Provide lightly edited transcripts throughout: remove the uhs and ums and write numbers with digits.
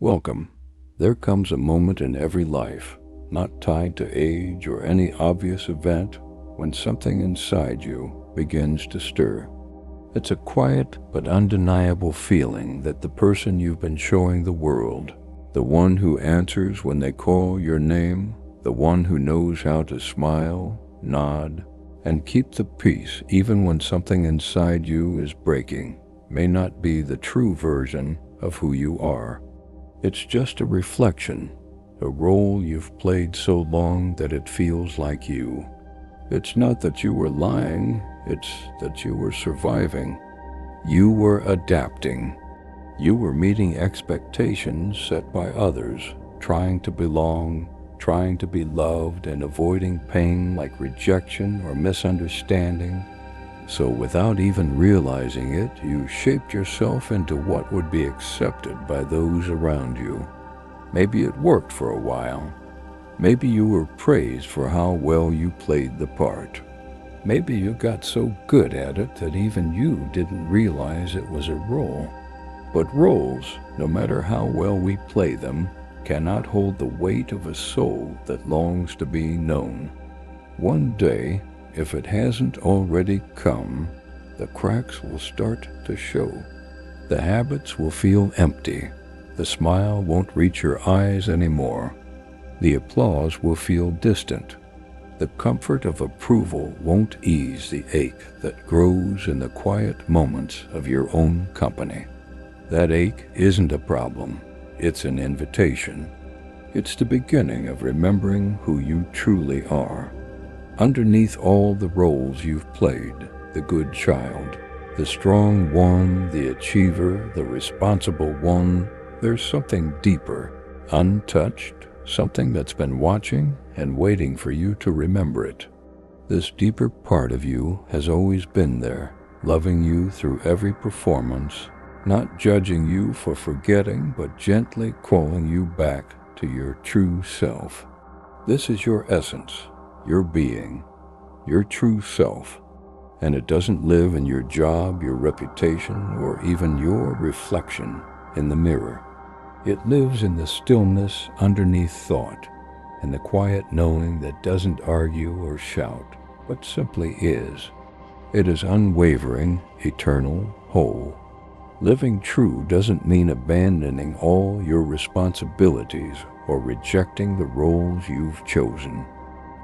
Welcome. There comes a moment in every life, not tied to age or any obvious event, when something inside you begins to stir. It's a quiet but undeniable feeling that the person you've been showing the world, the one who answers when they call your name, the one who knows how to smile, nod, and keep the peace even when something inside you is breaking, may not be the true version of who you are. It's just a reflection, a role you've played so long that it feels like you. It's not that you were lying, it's that you were surviving. You were adapting. You were meeting expectations set by others, trying to belong, trying to be loved, and avoiding pain like rejection or misunderstanding. So without even realizing it, you shaped yourself into what would be accepted by those around you. Maybe it worked for a while. Maybe you were praised for how well you played the part. Maybe you got so good at it that even you didn't realize it was a role. But roles, no matter how well we play them, cannot hold the weight of a soul that longs to be known. One day, if it hasn't already come, the cracks will start to show. The habits will feel empty. The smile won't reach your eyes anymore. The applause will feel distant. The comfort of approval won't ease the ache that grows in the quiet moments of your own company. That ache isn't a problem. It's an invitation. It's the beginning of remembering who you truly are. Underneath all the roles you've played, the good child, the strong one, the achiever, the responsible one, there's something deeper, untouched, something that's been watching and waiting for you to remember it. This deeper part of you has always been there, loving you through every performance, not judging you for forgetting, but gently calling you back to your true self. This is your essence, your being, your true self, and it doesn't live in your job, your reputation, or even your reflection in the mirror. It lives in the stillness underneath thought, in the quiet knowing that doesn't argue or shout, but simply is. It is unwavering, eternal, whole. Living true doesn't mean abandoning all your responsibilities or rejecting the roles you've chosen.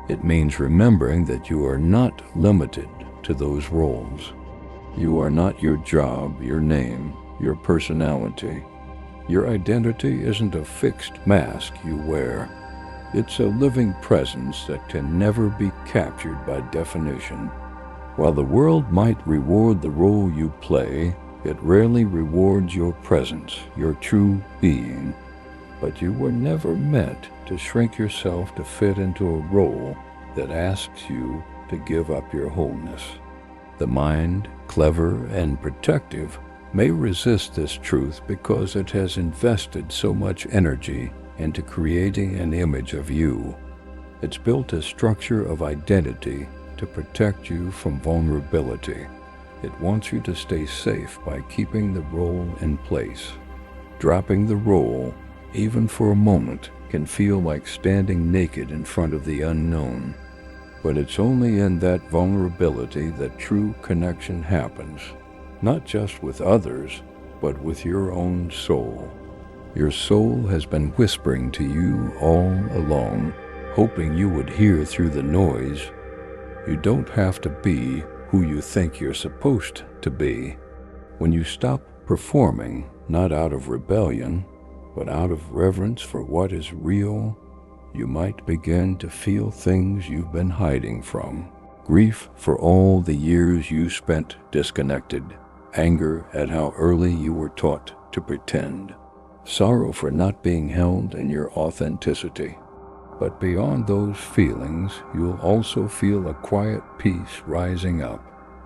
It means remembering that you are not limited to those roles. You are not your job, your name, your personality. Your identity isn't a fixed mask you wear. It's a living presence that can never be captured by definition. While the world might reward the role you play, it rarely rewards your presence, your true being. But you were never meant to shrink yourself to fit into a role that asks you to give up your wholeness. The mind, clever and protective, may resist this truth because it has invested so much energy into creating an image of you. It's built a structure of identity to protect you from vulnerability. It wants you to stay safe by keeping the role in place. Dropping the role, even for a moment, can feel like standing naked in front of the unknown. But it's only in that vulnerability that true connection happens, not just with others, but with your own soul. Your soul has been whispering to you all along, hoping you would hear through the noise. You don't have to be who you think you're supposed to be. When you stop performing, not out of rebellion, but out of reverence for what is real, you might begin to feel things you've been hiding from. Grief for all the years you spent disconnected. Anger at how early you were taught to pretend. Sorrow for not being held in your authenticity. But beyond those feelings, you'll also feel a quiet peace rising up.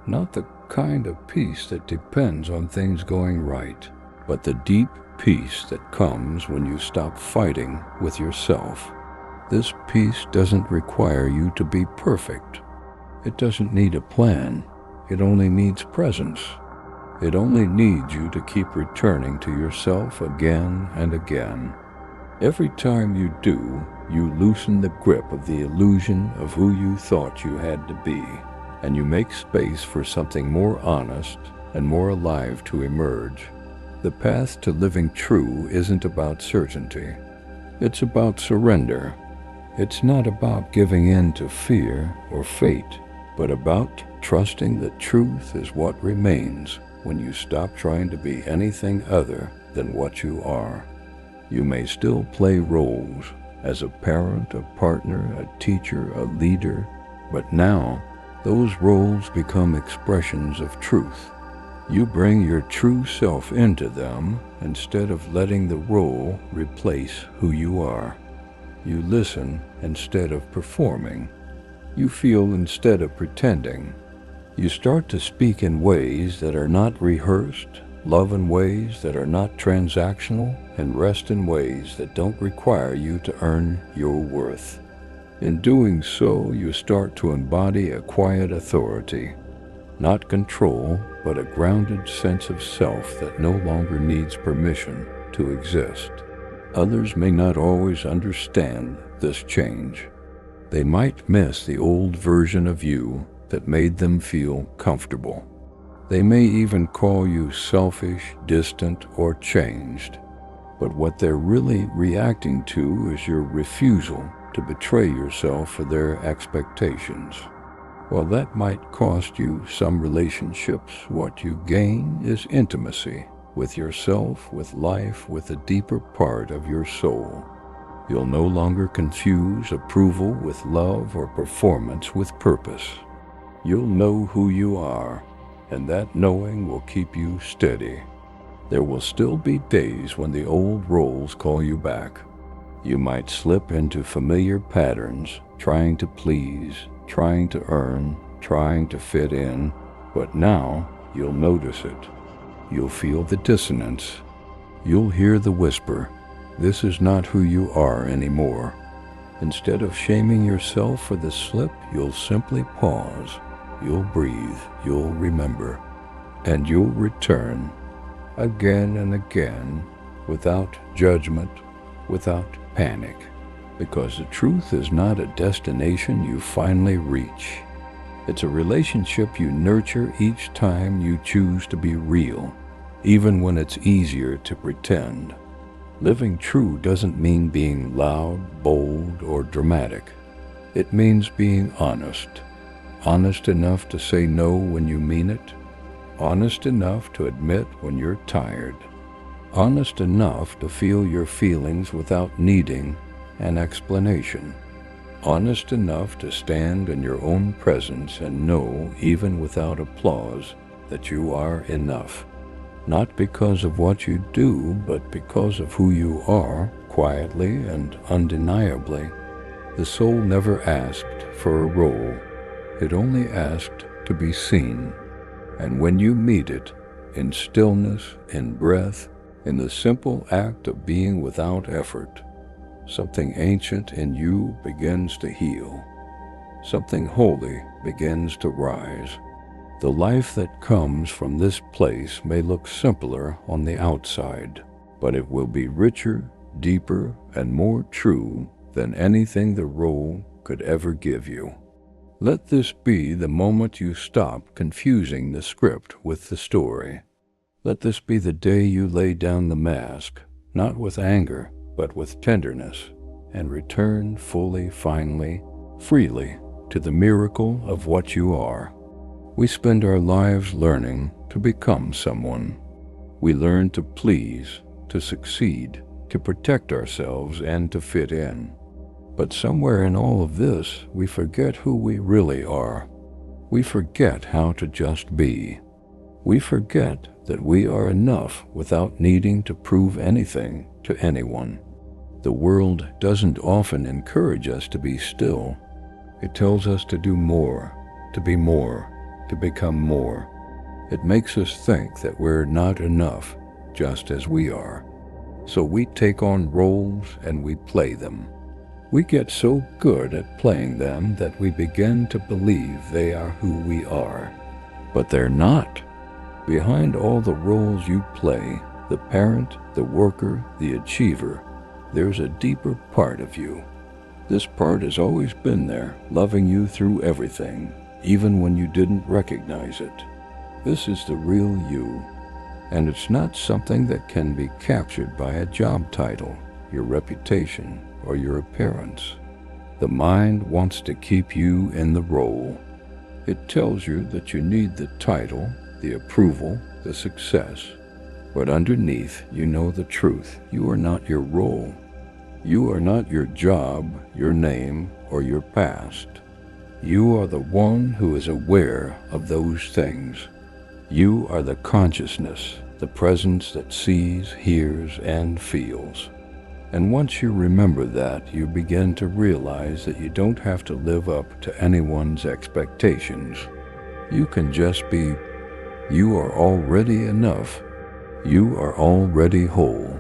Not the kind of peace that depends on things going right, but the deep peace that comes when you stop fighting with yourself. This peace doesn't require you to be perfect. It doesn't need a plan. It only needs presence. It only needs you to keep returning to yourself again and again. Every time you do, you loosen the grip of the illusion of who you thought you had to be, and you make space for something more honest and more alive to emerge. The path to living true isn't about certainty. It's about surrender. It's not about giving in to fear or fate, but about trusting that truth is what remains when you stop trying to be anything other than what you are. You may still play roles as a parent, a partner, a teacher, a leader, but now those roles become expressions of truth. You bring your true self into them instead of letting the role replace who you are. You listen instead of performing. You feel instead of pretending. You start to speak in ways that are not rehearsed, love in ways that are not transactional, and rest in ways that don't require you to earn your worth. In doing so, you start to embody a quiet authority, not control, but a grounded sense of self that no longer needs permission to exist. Others may not always understand this change. They might miss the old version of you that made them feel comfortable. They may even call you selfish, distant, or changed. But what they're really reacting to is your refusal to betray yourself for their expectations. While that might cost you some relationships, what you gain is intimacy with yourself, with life, with a deeper part of your soul. You'll no longer confuse approval with love or performance with purpose. You'll know who you are, and that knowing will keep you steady. There will still be days when the old roles call you back. You might slip into familiar patterns, trying to please, trying to earn, trying to fit in, but now you'll notice it. You'll feel the dissonance. You'll hear the whisper, "This is not who you are anymore." Instead of shaming yourself for the slip, you'll simply pause. You'll breathe, you'll remember, and you'll return again and again without judgment, without panic, because the truth is not a destination you finally reach. It's a relationship you nurture each time you choose to be real, even when it's easier to pretend. Living true doesn't mean being loud, bold, or dramatic. It means being honest. Honest enough to say no when you mean it. Honest enough to admit when you're tired. Honest enough to feel your feelings without needing an explanation. Honest enough to stand in your own presence and know, even without applause, that you are enough. Not because of what you do, but because of who you are, quietly and undeniably. The soul never asked for a role. It only asked to be seen. And when you meet it, in stillness, in breath, in the simple act of being without effort, something ancient in you begins to heal. Something holy begins to rise. The life that comes from this place may look simpler on the outside, but it will be richer, deeper, and more true than anything the role could ever give you. Let this be the moment you stop confusing the script with the story. Let this be the day you lay down the mask, not with anger, but with tenderness, and return fully, finally, freely to the miracle of what you are. We spend our lives learning to become someone. We learn to please, to succeed, to protect ourselves, and to fit in. But somewhere in all of this, we forget who we really are. We forget how to just be. We forget that we are enough without needing to prove anything to anyone. The world doesn't often encourage us to be still. It tells us to do more, to be more, to become more. It makes us think that we're not enough, just as we are. So we take on roles and we play them. We get so good at playing them that we begin to believe they are who we are. But they're not. Behind all the roles you play, the parent, the worker, the achiever, there's a deeper part of you. This part has always been there, loving you through everything, even when you didn't recognize it. This is the real you, and it's not something that can be captured by a job title, your reputation, or your appearance. The mind wants to keep you in the role. It tells you that you need the title, the approval, the success. But underneath, you know the truth. You are not your role. You are not your job, your name, or your past. You are the one who is aware of those things. You are the consciousness, the presence that sees, hears, and feels. And once you remember that, you begin to realize that you don't have to live up to anyone's expectations. You can just be. You are already enough. You are already whole.